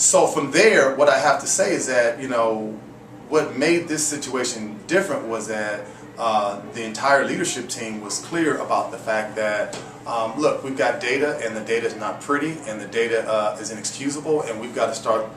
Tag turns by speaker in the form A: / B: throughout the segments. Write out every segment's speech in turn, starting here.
A: So from there, what I have to say is that, what made this situation different was that the entire leadership team was clear about the fact that, look, we've got data, and the data is not pretty, and the data is inexcusable, and we've got to start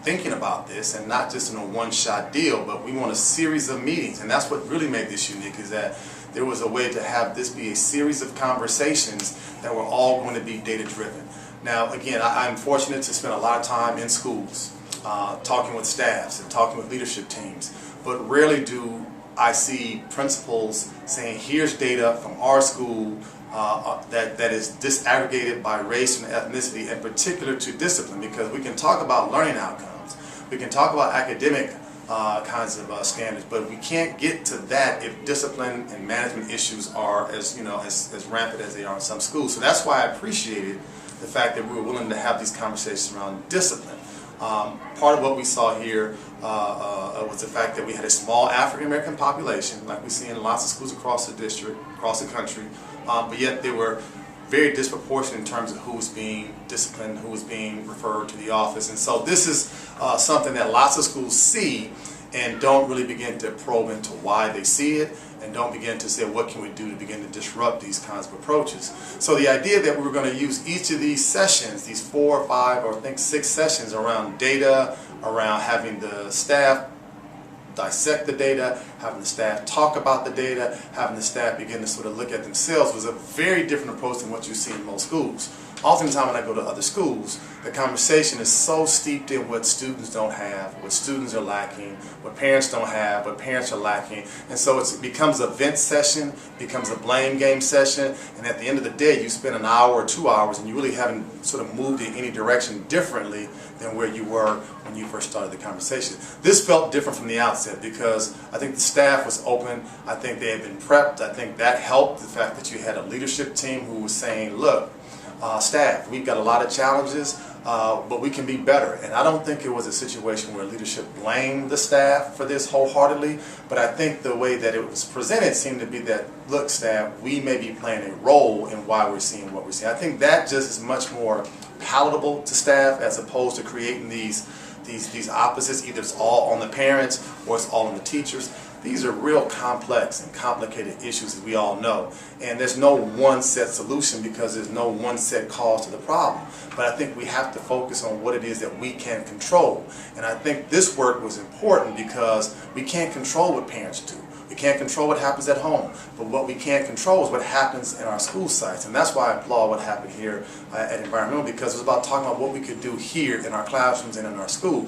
A: thinking about this, and not just in a one-shot deal, but we want a series of meetings. And that's what really made this unique, is that there was a way to have this be a series of conversations that were all going to be data-driven. Now, again, I'm fortunate to spend a lot of time in schools, talking with staffs and talking with leadership teams, but rarely do I see principals saying, here's data from our school that is disaggregated by race and ethnicity, in particular to discipline, because we can talk about learning outcomes, we can talk about academic kinds of standards, but we can't get to that if discipline and management issues are as rampant as they are in some schools. So that's why I appreciated the fact that we were willing to have these conversations around discipline. Part of what we saw here was the fact that we had a small African American population, like we see in lots of schools across the district, across the country, but yet they were very disproportionate in terms of who was being disciplined, who was being referred to the office. And so this is something that lots of schools see and don't really begin to probe into why they see it, and don't begin to say, what can we do to begin to disrupt these kinds of approaches. So the idea that we were going to use each of these sessions, these 4 or 5 or I think 6 sessions around data, around having the staff dissect the data, having the staff talk about the data, having the staff begin to sort of look at themselves, was a very different approach than what you see in most schools. Oftentimes when I go to other schools, the conversation is so steeped in what students don't have, what students are lacking, what parents don't have, what parents are lacking. And so it becomes a vent session, becomes a blame game session, and at the end of the day you spend an hour or 2 hours and you really haven't sort of moved in any direction differently than where you were when you first started the conversation. This felt different from the outset because I think the staff was open, I think they had been prepped, I think that helped, the fact that you had a leadership team who was saying, look, staff, we've got a lot of challenges, but we can be better. And I don't think it was a situation where leadership blamed the staff for this wholeheartedly, but I think the way that it was presented seemed to be that, look, staff, we may be playing a role in why we're seeing what we're seeing. I think that just is much more palatable to staff as opposed to creating these opposites. Either it's all on the parents or it's all on the teachers. These are real complex and complicated issues, as we all know. And there's no one set solution because there's no one set cause to the problem. But I think we have to focus on what it is that we can control. And I think this work was important because we can't control what parents do. We can't control what happens at home. But what we can control is what happens in our school sites. And that's why I applaud what happened here at Environmental, because it was about talking about what we could do here in our classrooms and in our schools.